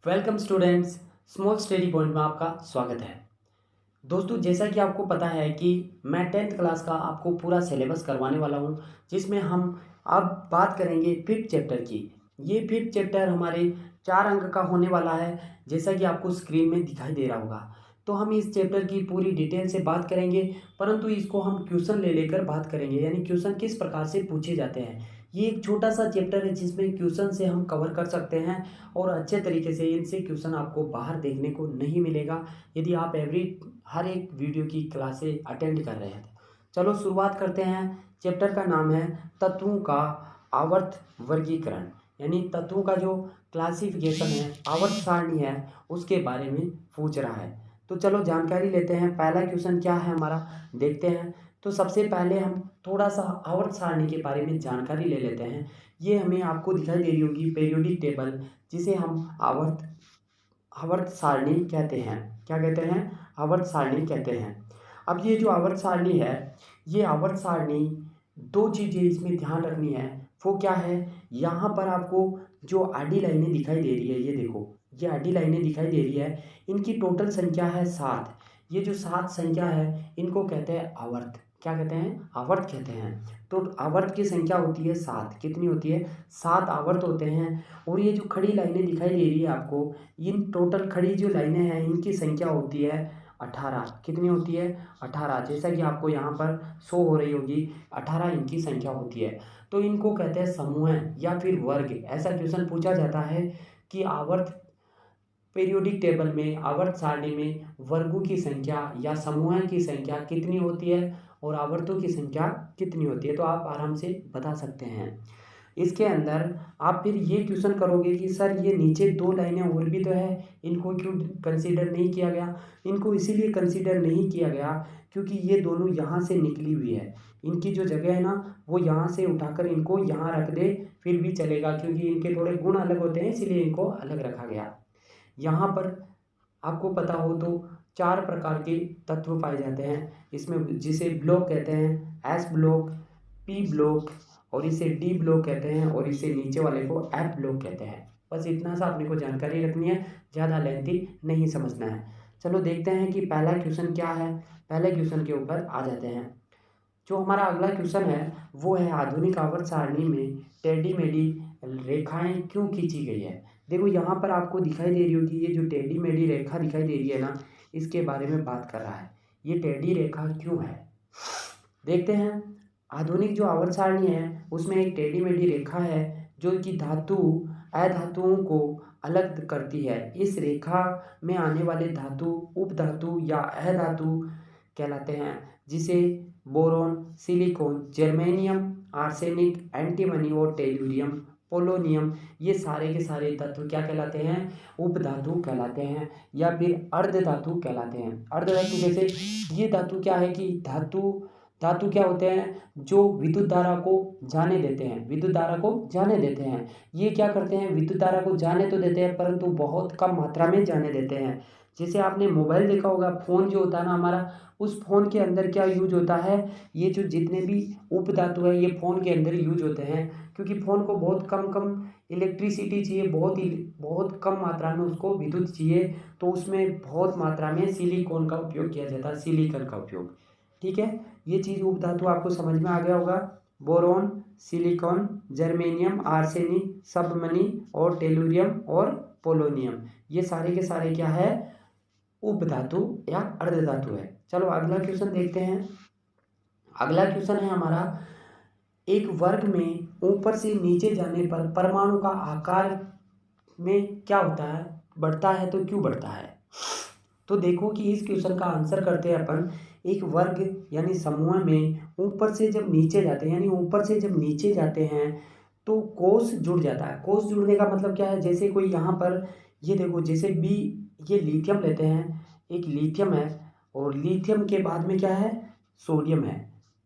Welcome students, small study point में आपका स्वागत है। दोस्तों, जैसा कि आपको पता है कि मैं 10th क्लास का आपको पूरा सिलेबस करवाने वाला हूं, जिसमें हम अब बात करेंगे 5th चैप्टर की। ये 5th चैप्टर हमारे 4 अंक का होने वाला है, जैसा कि आपको स्क्रीन में दिखाई दे रहा होगा। तो हम इस चैप्टर की पूरी डिटेल से बात करेंगे, परंतु इसको हम क्वेश्चन ले लेकर बात करेंगे, यानी क्वेश्चन किस प्रकार से पूछे जाते हैं। ये एक छोटा सा चैप्टर है जिसमें क्वेश्चन से हम कवर कर सकते हैं और अच्छे तरीके से इनसे क्वेश्चन आपको बाहर देखने को नहीं मिलेगा यदि आप हर एक वीडियो की क्लासें अटेंड कर रहे हैं। चलो शुरुआत करते हैं। चैप्टर का नाम है तत्वों का आवर्त वर्गीकरण, यानी तत्वों का जो क्लासिफिकेशन है, आवर्त सारणी है, उसके बारे में पूछ रहा है। तो चलो जानकारी लेते हैं। पहला क्वेश्चन क्या है हमारा, देखते हैं। तो सबसे पहले हम थोड़ा सा आवर्त सारणी के बारे में जानकारी ले लेते हैं। ये हमें आपको दिखाई दे रही होगी पीरियोडिक टेबल, जिसे हम आवर्त सारणी कहते हैं। क्या कहते हैं? आवर्त सारणी कहते हैं। अब ये जो आवर्त सारणी है, ये आवर्त सारणी दो चीज़ें इसमें ध्यान रखनी है। वो क्या है? यहाँ पर आपको जो आडी लाइनें दिखाई दे रही है, ये देखो, ये आडी लाइनें दिखाई दे रही है, इनकी टोटल संख्या है 7। ये जो 7 संख्या है, इनको कहते हैं आवर्त। क्या कहते हैं? आवर्त कहते हैं। तो आवर्त की संख्या होती है 7। कितनी होती है? 7 आवर्त होते हैं। और ये जो खड़ी लाइनें दिखाई दे रही है आपको, इन टोटल खड़ी जो लाइनें हैं, इनकी संख्या होती है 18। कितनी होती है? 18। जैसा कि आपको यहाँ पर शो हो रही होगी, 18 इनकी संख्या होती है। तो इनको कहते हैं समूह या फिर वर्ग। ऐसा क्वेश्चन पूछा जाता है कि आवर्त पीरियोडिक टेबल में, आवर्त सारणी में वर्गों की संख्या या समूह की संख्या कितनी होती है और आवर्तों की संख्या कितनी होती है, तो आप आराम से बता सकते हैं। इसके अंदर आप फिर ये क्वेश्चन करोगे कि सर ये नीचे 2 लाइनें और भी तो है, इनको क्यों कंसीडर नहीं किया गया? इनको इसीलिए कंसीडर नहीं किया गया क्योंकि ये दोनों यहाँ से निकली हुई है। इनकी जो जगह है ना, वो यहाँ से उठाकर इनको यहाँ रख दे फिर भी चलेगा, क्योंकि इनके थोड़े गुण अलग होते हैं, इसीलिए इनको अलग रखा गया। यहाँ पर आपको पता हो तो 4 प्रकार के तत्व पाए जाते हैं इसमें, जिसे ब्लॉक कहते हैं, एस ब्लॉक, पी ब्लॉक, और इसे डी ब्लॉक कहते हैं, और इसे नीचे वाले को एफ ब्लॉक कहते हैं। बस इतना सा अपने को जानकारी रखनी है, ज़्यादा लेंथी नहीं समझना है। चलो देखते हैं कि पहला क्वेश्चन क्या है। पहले क्वेश्चन के ऊपर आ जाते हैं। जो हमारा अगला क्वेश्चन है वो है, आधुनिक आवर्त सारणी में टेढ़ी मेढ़ी रेखाएं क्यों खींची गई है? देखो यहाँ पर आपको दिखाई दे रही होगी, ये जो टेढ़ी मेढ़ी रेखा दिखाई दे रही है ना, इसके बारे में बात कर रहा है। ये टेढ़ी रेखा क्यों है, देखते हैं। आधुनिक जो आवर्त सारणी है उसमें एक टेढ़ी मेढ़ी रेखा है जो कि धातु अधातुओं को अलग करती है। इस रेखा में आने वाले धातु उपधातु या अधातु कहलाते हैं, जिसे boron, silicon, germanium, arsenic, antimony और टेलुरियम, पोलोनियम, ये सारे के सारे तत्व क्या कहलाते हैं? उपधातु कहलाते हैं या फिर अर्धधातु कहलाते हैं। अर्धधातु जैसे ये धातु क्या है कि धातु क्या होते हैं? जो विद्युत धारा को जाने देते हैं, विद्युत धारा को जाने देते हैं। ये क्या करते हैं? विद्युत धारा को जाने तो देते हैं, परंतु बहुत कम मात्रा में जाने देते हैं। जैसे आपने मोबाइल देखा होगा, फ़ोन जो होता है ना हमारा, उस फ़ोन के अंदर क्या यूज होता है? ये जो जितने भी उपधातु है, ये फ़ोन के अंदर यूज होते हैं, क्योंकि फ़ोन को बहुत कम इलेक्ट्रिसिटी चाहिए, बहुत कम मात्रा में उसको विद्युत चाहिए, तो उसमें बहुत मात्रा में सिलिकॉन का उपयोग किया जाता है, सिलिकॉन का उपयोग। ठीक है, ये चीज़ उपधातु आपको समझ में आ गया होगा। बोरोन, सिलिकॉन, जर्मेनियम, आर्सेनिक, सबमनी और टेलुरियम और पोलोनियम, ये सारे के सारे क्या है? उपधातु या अर्धधातु है। चलो अगला क्वेश्चन देखते हैं। अगला क्वेश्चन है हमारा, एक वर्ग में ऊपर से नीचे जाने पर परमाणु का आकार में क्या होता है? बढ़ता है, तो क्यों बढ़ता है? तो देखो कि इस क्वेश्चन का आंसर करते हैं अपन। एक वर्ग यानी समूह में ऊपर से जब नीचे जाते हैं, यानी ऊपर से जब नीचे जाते हैं तो कोष जुड़ जाता है। कोष जुड़ने का मतलब क्या है? जैसे कोई यहाँ पर ये देखो, जैसे बी, ये लिथियम लेते हैं, एक लिथियम है, और लिथियम के बाद में क्या है? सोडियम है,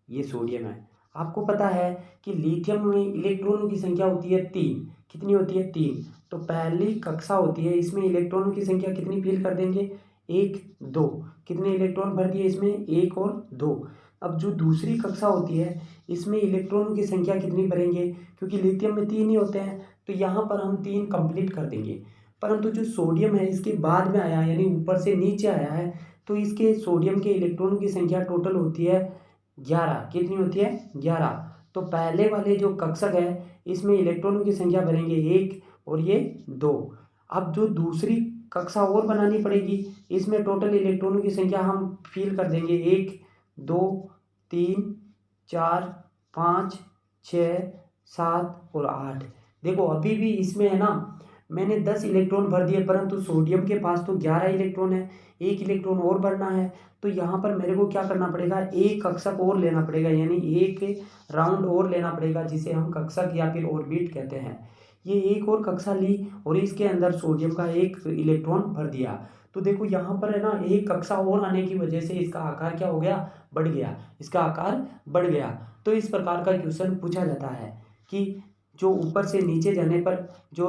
ये सोडियम है। आपको पता है कि लिथियम में इलेक्ट्रॉनों की संख्या होती है 3। कितनी होती है? 3। तो पहली कक्षा होती है, इसमें इलेक्ट्रॉनों की संख्या कितनी फिल कर देंगे? 1 2। कितने इलेक्ट्रॉन भर दिए इसमें? 1 और 2। अब जो दूसरी कक्षा होती है, इसमें इलेक्ट्रॉनों की संख्या कितनी भरेंगे? क्योंकि लिथियम में 3 ही होते हैं, तो यहाँ पर हम 3 कंप्लीट कर देंगे। परंतु जो सोडियम है इसके बाद में आया, यानी ऊपर से नीचे आया है, तो इसके सोडियम के इलेक्ट्रॉनों की संख्या टोटल होती है 11। कितनी होती है? 11। तो पहले वाले जो कक्षक है इसमें इलेक्ट्रॉनों की संख्या बनेंगे 1 और ये 2। अब जो दूसरी कक्षा और बनानी पड़ेगी, इसमें टोटल इलेक्ट्रॉनों की संख्या हम फिल कर देंगे 1 2 3 4 5 6 7 और 8। देखो अभी भी इसमें है ना, मैंने 10 इलेक्ट्रॉन भर दिए, परंतु सोडियम के पास तो 11 इलेक्ट्रॉन है, 1 इलेक्ट्रॉन और भरना है। तो यहाँ पर मेरे को क्या करना पड़ेगा, एक कक्षक और लेना पड़ेगा, यानी एक राउंड और लेना पड़ेगा, जिसे हम कक्षक या फिर ऑर्बिट कहते हैं। ये एक और कक्षा ली और इसके अंदर सोडियम का 1 इलेक्ट्रॉन भर दिया। तो देखो यहाँ पर है ना, एक कक्षा और आने की वजह से इसका आकार क्या हो गया, बढ़ गया, इसका आकार बढ़ गया। तो इस प्रकार का क्वेश्चन पूछा जाता है कि जो ऊपर से नीचे जाने पर जो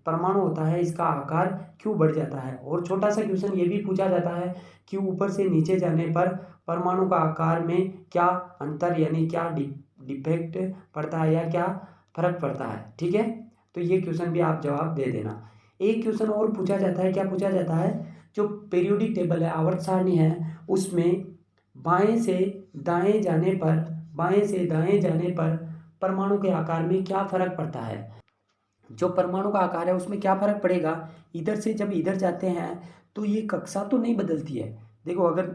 परमाणु होता है इसका आकार क्यों बढ़ जाता है। और छोटा सा क्वेश्चन ये भी पूछा जाता है कि ऊपर से नीचे जाने पर परमाणु का आकार में क्या अंतर, यानी क्या डिफेक्ट पड़ता है या क्या फर्क पड़ता है। ठीक है, तो ये क्वेश्चन भी आप जवाब दे देना। एक क्वेश्चन और पूछा जाता है, क्या पूछा जाता है, जो पीरियोडिक टेबल है, आवर्त सारणी है, उसमें बाएं से दाएं जाने पर परमाणु के आकार में क्या फर्क पड़ता है। जो परमाणु का आकार है उसमें क्या फर्क पड़ेगा, इधर से जब इधर जाते हैं तो ये कक्षा तो नहीं बदलती है। देखो अगर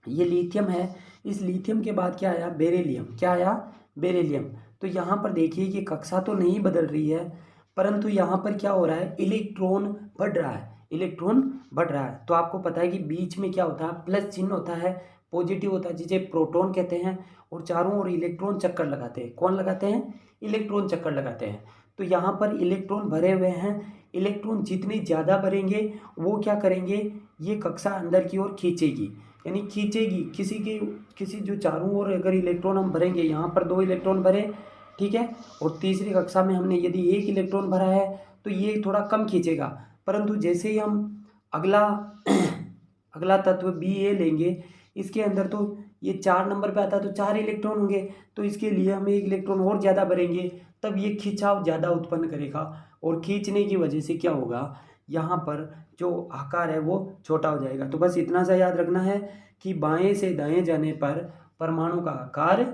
ये लिथियम है, इस लिथियम के बाद क्या आया, बेरिलियम। क्या आया, बेरिलियम। तो यहाँ पर देखिए कि कक्षा तो नहीं बदल रही है, परंतु यहाँ पर क्या हो रहा है, इलेक्ट्रॉन बढ़ रहा है, इलेक्ट्रॉन बढ़ रहा है। तो आपको पता है कि बीच में क्या होता है, प्लस चिन्ह होता है, पॉजिटिव होता है, जिसे प्रोटॉन कहते हैं, और चारों ओर इलेक्ट्रॉन चक्कर लगाते हैं। कौन लगाते हैं, इलेक्ट्रॉन चक्कर लगाते हैं। तो यहाँ पर इलेक्ट्रॉन भरे हुए हैं, इलेक्ट्रॉन जितने ज़्यादा भरेंगे वो क्या करेंगे, ये कक्षा अंदर की ओर खींचेगी, यानी खींचेगी। किसी जो चारों ओर अगर इलेक्ट्रॉन हम भरेंगे, यहाँ पर 2 इलेक्ट्रॉन भरे, ठीक है, और तीसरी कक्षा में हमने यदि 1 इलेक्ट्रॉन भरा है तो ये थोड़ा कम खींचेगा। परंतु जैसे ही हम अगला तत्व Ba लेंगे, इसके अंदर तो ये 4 नंबर पे आता है, तो 4 इलेक्ट्रॉन होंगे, तो इसके लिए हम 1 इलेक्ट्रॉन और ज़्यादा भरेंगे, तब ये खिंचाव ज़्यादा उत्पन्न करेगा, और खींचने की वजह से क्या होगा, यहाँ पर जो आकार है वो छोटा हो जाएगा। तो बस इतना सा याद रखना है कि बाएं से दाएं जाने पर परमाणु का आकार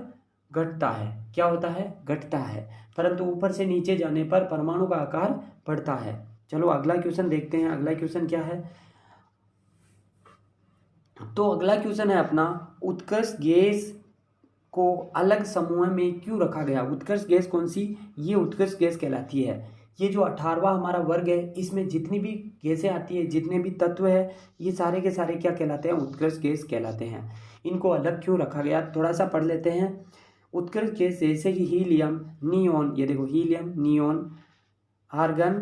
घटता है। क्या होता है, घटता है, परंतु ऊपर से नीचे जाने पर परमाणु का आकार बढ़ता है। चलो अगला क्वेश्चन देखते हैं। अगला क्वेश्चन क्या है, तो अगला क्वेश्चन है अपना, उत्कर्ष गैस को अलग समूह में क्यों रखा गया। उत्कर्ष गैस कौन सी, ये उत्कर्ष गैस कहलाती है। ये जो 18वां हमारा वर्ग है, इसमें जितनी भी गैसें आती है, जितने भी तत्व है, ये सारे के सारे क्या कहलाते हैं, उत्कर्ष गैस कहलाते हैं। इनको अलग क्यों रखा गया, थोड़ा सा पढ़ लेते हैं। उत्कर्ष गैस जैसे कि हीलियम, नियोन, ये देखो helium, neon, argon,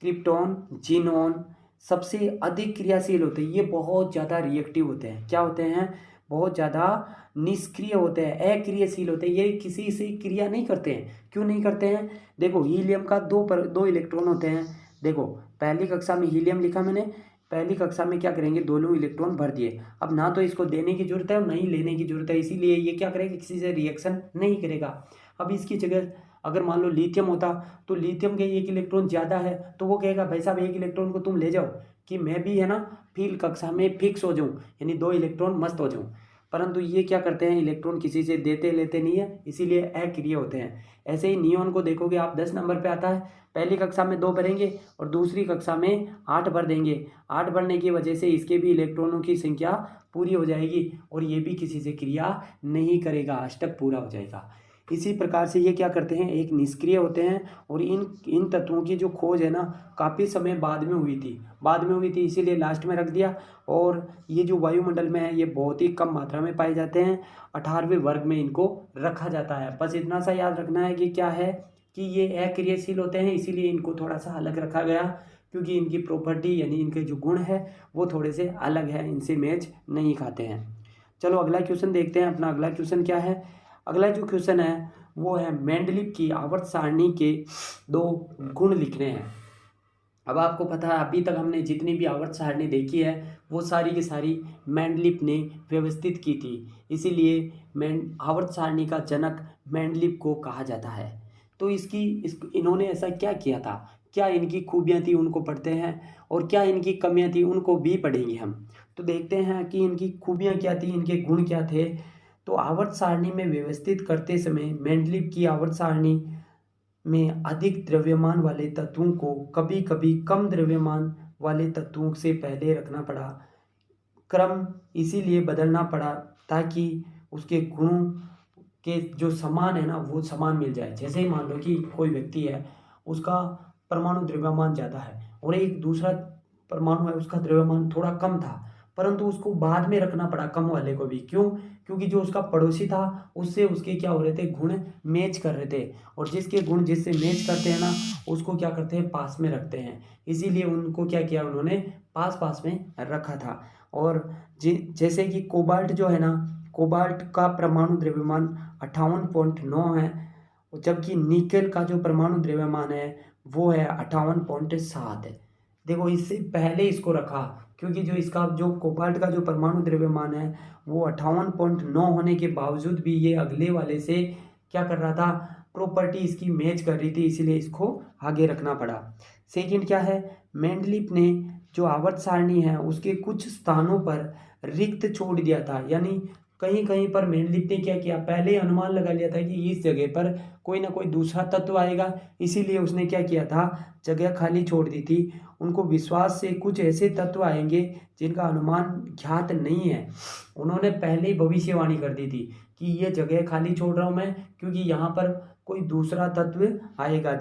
krypton, xenon सबसे अधिक क्रियाशील होते हैं। ये बहुत ज़्यादा रिएक्टिव होते हैं। क्या होते हैं, बहुत ज़्यादा निष्क्रिय होते हैं, अक्रियशील होते हैं। ये किसी से क्रिया नहीं करते हैं। क्यों नहीं करते हैं, देखो हीलियम का 2 इलेक्ट्रॉन होते हैं। देखो पहली कक्षा में हीलियम लिखा मैंने, पहली कक्षा में क्या करेंगे, दोनों इलेक्ट्रॉन भर दिए। अब ना तो इसको देने की जरूरत है और नहीं लेने की जरूरत है, इसीलिए ये क्या करेगा, किसी से रिएक्शन नहीं करेगा। अब इसकी जगह अगर मान लो लिथियम होता, तो लिथियम के 1 इलेक्ट्रॉन ज़्यादा है, तो वो कहेगा भाई साहब 1 इलेक्ट्रॉन को तुम ले जाओ, कि मैं भी है ना फिर कक्षा में फिक्स हो जाऊँ, यानी 2 इलेक्ट्रॉन मस्त हो जाऊँ। परंतु ये क्या करते हैं, इलेक्ट्रॉन किसी से देते लेते नहीं है, इसीलिए अक्रिय होते हैं। ऐसे ही नियोन को देखोगे आप, 10 नंबर पे आता है, पहली कक्षा में 2 भरेंगे और दूसरी कक्षा में 8 भर देंगे। 8 भरने की वजह से इसके भी इलेक्ट्रॉनों की संख्या पूरी हो जाएगी और ये भी किसी से क्रिया नहीं करेगा, अष्टक पूरा हो जाएगा। इसी प्रकार से ये क्या करते हैं, एक निष्क्रिय होते हैं। और इन तत्वों की जो खोज है ना, काफ़ी समय बाद में हुई थी, इसीलिए लास्ट में रख दिया। और ये जो वायुमंडल में है, ये बहुत ही कम मात्रा में पाए जाते हैं, 18वें वर्ग में इनको रखा जाता है। बस इतना सा याद रखना है कि क्या है, कि ये अक्रियशील होते हैं, इसीलिए इनको थोड़ा सा अलग रखा गया, क्योंकि इनकी प्रॉपर्टी यानी इनके जो गुण है वो थोड़े से अलग है, इनसे मैच नहीं खाते हैं। चलो अगला क्वेश्चन देखते हैं। अपना अगला क्वेश्चन क्या है, अगला जो क्वेश्चन है वो है मेंडलीव की आवर्त सारणी के 2 गुण लिखने हैं। अब आपको पता है, अभी तक हमने जितनी भी आवर्त सारणी देखी है वो सारी की सारी मेंडलीव ने व्यवस्थित की थी, इसीलिए आवर्त सारणी का जनक मेंडलीव को कहा जाता है। तो इन्होंने ऐसा क्या किया था क्या इनकी खूबियाँ थी उनको पढ़ते हैं, और क्या इनकी कमियाँ थी उनको भी पढ़ेंगे हम। तो देखते हैं कि इनकी खूबियाँ क्या थी, इनके गुण क्या थे। तो आवर्त सारणी में व्यवस्थित करते समय मेंडलीव की आवर्त सारणी में अधिक द्रव्यमान वाले तत्वों को कभी कभी कम द्रव्यमान वाले तत्वों से पहले रखना पड़ा। क्रम इसीलिए बदलना पड़ा ताकि उसके गुणों के जो समान है ना वो समान मिल जाए। जैसे ही मान लो कि कोई व्यक्ति है, उसका परमाणु द्रव्यमान ज़्यादा है और एक दूसरा परमाणु है उसका द्रव्यमान थोड़ा कम था, परंतु उसको बाद में रखना पड़ा कम वाले को भी। क्यों? क्योंकि जो उसका पड़ोसी था उससे उसके क्या हो रहे थे, गुण मैच कर रहे थे, और जिसके गुण जिससे मैच करते हैं ना उसको क्या करते हैं, पास में रखते हैं। इसीलिए उनको क्या किया, उन्होंने पास पास में रखा था। और जैसे कि कोबाल्ट जो है ना, कोबाल्ट का परमाणु द्रव्यमान 58.9 है, जबकि निकेल का जो परमाणु द्रव्यमान है वो है 58.7 है। देखो इससे पहले इसको रखा, क्योंकि जो इसका जो कोबाल्ट का जो परमाणु द्रव्यमान है वो 58.9 होने के बावजूद भी ये अगले वाले से क्या कर रहा था, प्रॉपर्टी इसकी मैच कर रही थी, इसीलिए इसको आगे रखना पड़ा। सेकंड क्या है, मेंडलीव ने जो आवर्त सारणी है उसके कुछ स्थानों पर रिक्त छोड़ दिया था। यानी कहीं कहीं पर मेंडलीव ने क्या किया, पहले ही अनुमान लगा लिया था कि इस जगह पर कोई ना कोई दूसरा तत्व आएगा, इसीलिए उसने क्या किया था, जगह खाली छोड़ दी थी। उनको विश्वास से कुछ ऐसे तत्व आएंगे जिनका अनुमान ज्ञात नहीं है, उन्होंने पहले ही भविष्यवाणी कर दी थी कि ये जगह खाली छोड़ रहा हूँ मैं, क्योंकि यहाँ पर कोई दूसरा तत्व आएगा।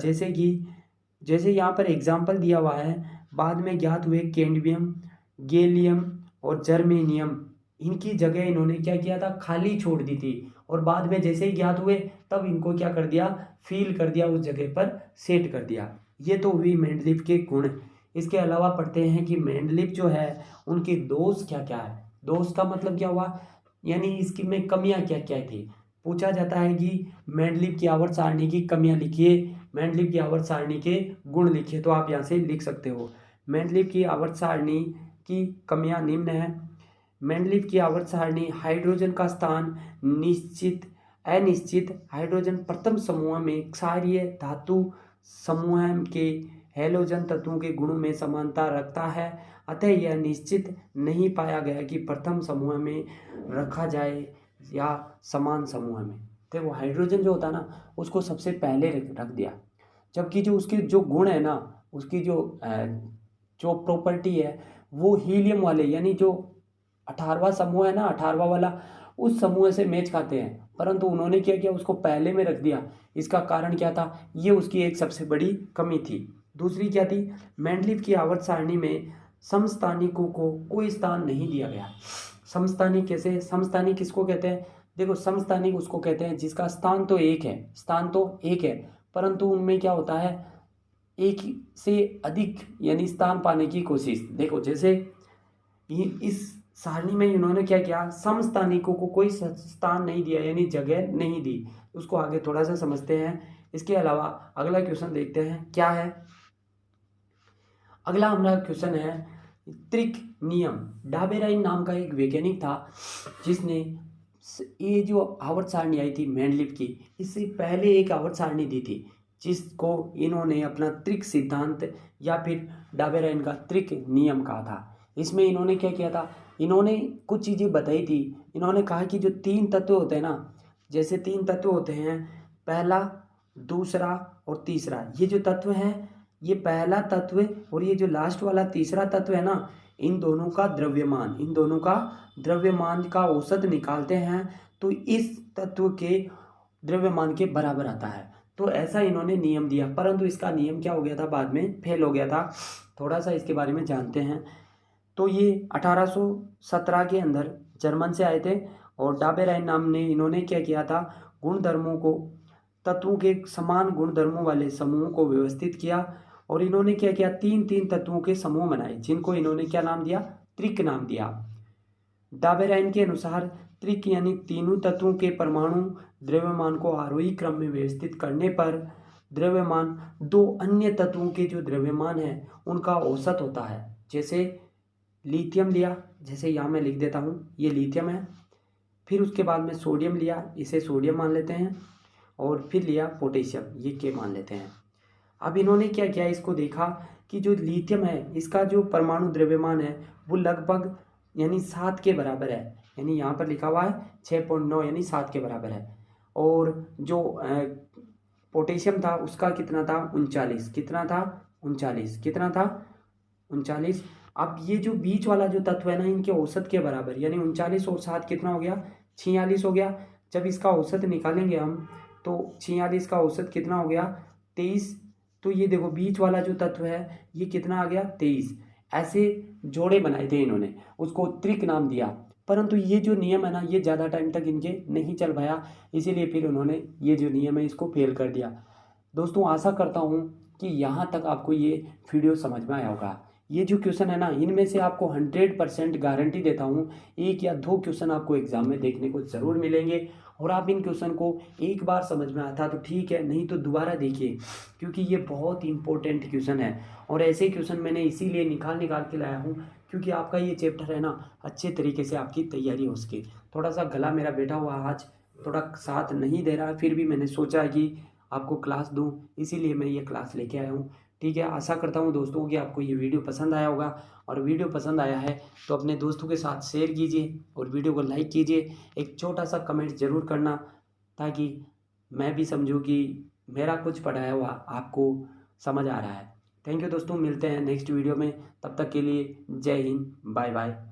जैसे यहाँ पर एग्जाम्पल दिया हुआ है, बाद में ज्ञात हुए कैडमियम, गैलियम और जर्मेनियम, इनकी जगह इन्होंने क्या किया था, खाली छोड़ दी थी, और बाद में जैसे ही ज्ञात हुए तब इनको क्या कर दिया, फील कर दिया, उस जगह पर सेट कर दिया। ये तो हुई मेंडलीव के गुण। इसके अलावा पढ़ते हैं कि मेंडलीव जो है उनके दोष क्या क्या है। दोष का मतलब क्या हुआ, यानी इसकी में कमियां क्या क्या थी। पूछा जाता है कि मेंडलीव की आवर्त सारणी की कमियां लिखिए, मेंडलीव की आवर्त सारणी के गुण लिखिए, तो आप यहाँ से लिख सकते हो। मेंडलीव की आवर्त सारणी की कमियां निम्न है। मेंडलीव की आवर्त सारणी हाइड्रोजन का स्थान निश्चित अनिश्चित हाइड्रोजन प्रथम समूह में क्षारीय धातु समूह के हैलोजन तत्वों के गुणों में समानता रखता है, अतः यह निश्चित नहीं पाया गया कि प्रथम समूह में रखा जाए या समान समूह में। देखो हाइड्रोजन जो होता है ना उसको सबसे पहले रख दिया, जबकि जो उसके जो गुण है ना, उसकी जो प्रॉपर्टी है वो हीलियम वाले, यानी जो 18वां समूह है ना, 18वां वाला, उस समूह से मैच खाते हैं, परंतु उन्होंने क्या किया, उसको पहले में रख दिया। इसका कारण क्या था, ये उसकी एक सबसे बड़ी कमी थी। दूसरी क्या थी, मेंडलीव की आवर्त सारणी में समस्थानिकों को कोई स्थान नहीं दिया गया। समस्थानिक कैसे, समस्थानिक किसको कहते हैं, देखो समस्थानिक उसको कहते हैं जिसका स्थान तो एक है, परंतु उनमें क्या होता है, एक से अधिक यानी स्थान पाने की कोशिश। देखो जैसे इस सारणी में इन्होंने क्या किया, समस्थानिकों को कोई स्थान नहीं दिया, यानी जगह नहीं दी। उसको आगे थोड़ा सा समझते हैं। इसके अलावा अगला क्वेश्चन देखते हैं क्या है। अगला हमारा क्वेश्चन है त्रिक नियम। डाबेराइन नाम का एक वैज्ञानिक था जिसने ये जो आवर्त सारणी आई थी मेंडलीव की, इससे पहले एक आवर्त सारणी दी थी जिसको इन्होंने अपना त्रिक सिद्धांत या फिर डाबेराइन का त्रिक नियम कहा था। इसमें इन्होंने क्या किया था, इन्होंने कुछ चीज़ें बताई थी। इन्होंने कहा कि जो 3 तत्व होते हैं ना, जैसे 3 तत्व होते हैं, पहला, दूसरा और तीसरा, ये जो तत्व है, ये पहला तत्व और ये जो लास्ट वाला तीसरा तत्व है ना, इन दोनों का द्रव्यमान का औसत निकालते हैं तो इस तत्व के द्रव्यमान के बराबर आता है। तो ऐसा इन्होंने नियम दिया, परंतु इसका नियम क्या हो गया था, बाद में फेल हो गया था। थोड़ा सा इसके बारे में जानते हैं। तो ये 1817 के अंदर जर्मन से आए थे और डाबेराइन नाम ने इन्होंने क्या किया था, गुणधर्मों को, तत्वों के समान गुणधर्मों वाले समूहों को व्यवस्थित किया और इन्होंने क्या किया, 3 तत्वों के समूह बनाए जिनको इन्होंने क्या नाम दिया, त्रिक नाम दिया। डाबेराइन के अनुसार त्रिक यानी तीनों तत्वों के परमाणु द्रव्यमान को आरोही क्रम में व्यवस्थित करने पर द्रव्यमान 2 अन्य तत्वों के जो द्रव्यमान है उनका औसत होता है। जैसे लिथियम लिया, जैसे यहाँ मैं लिख देता हूँ, ये लिथियम है, फिर उसके बाद में सोडियम लिया, इसे सोडियम मान लेते हैं, और फिर लिया पोटेशियम, ये के मान लेते हैं। अब इन्होंने क्या किया, इसको देखा कि जो लिथियम है इसका जो परमाणु द्रव्यमान है वो लगभग यानी 7 के बराबर है, यानी यहाँ पर लिखा हुआ है 6.9 यानी 7 के बराबर है। और जो पोटेशियम था उसका कितना था 39, कितना था 39, कितना था 39। अब ये जो बीच वाला जो तत्व है ना इनके औसत के बराबर, यानी 39 और 7 कितना हो गया 46 हो गया। जब इसका औसत निकालेंगे हम तो 46 का औसत कितना हो गया 23। तो ये देखो बीच वाला जो तत्व है ये कितना आ गया 23। ऐसे जोड़े बनाए थे इन्होंने, उसको त्रिक नाम दिया, परंतु ये जो नियम है ना ये ज़्यादा टाइम तक इनके नहीं चल पाया, इसीलिए फिर उन्होंने ये जो नियम है इसको फेल कर दिया। दोस्तों आशा करता हूँ कि यहाँ तक आपको ये वीडियो समझ में आया होगा। ये जो क्वेश्चन है ना इनमें से आपको 100% गारंटी देता हूँ 1 या 2 क्वेश्चन आपको एग्जाम में देखने को ज़रूर मिलेंगे। और आप इन क्वेश्चन को एक बार समझ में आता तो ठीक है, नहीं तो दोबारा देखिए, क्योंकि ये बहुत इंपॉर्टेंट क्वेश्चन है। और ऐसे क्वेश्चन मैंने इसीलिए निकाल के लाया हूँ क्योंकि आपका ये चैप्टर है ना अच्छे तरीके से आपकी तैयारी हो सके। थोड़ा सा गला मेरा बैठा हुआ आज थोड़ा साथ नहीं दे रहा है, फिर भी मैंने सोचा कि आपको क्लास दूं, इसीलिए मैं ये क्लास लेके आया हूँ। ठीक है, आशा करता हूँ दोस्तों कि आपको ये वीडियो पसंद आया होगा, और वीडियो पसंद आया है तो अपने दोस्तों के साथ शेयर कीजिए और वीडियो को लाइक कीजिए। एक छोटा सा कमेंट ज़रूर करना ताकि मैं भी समझूँ कि मेरा कुछ पढ़ाया हुआ आपको समझ आ रहा है। थैंक यू दोस्तों, मिलते हैं नेक्स्ट वीडियो में, तब तक के लिए जय हिंद, बाय बाय।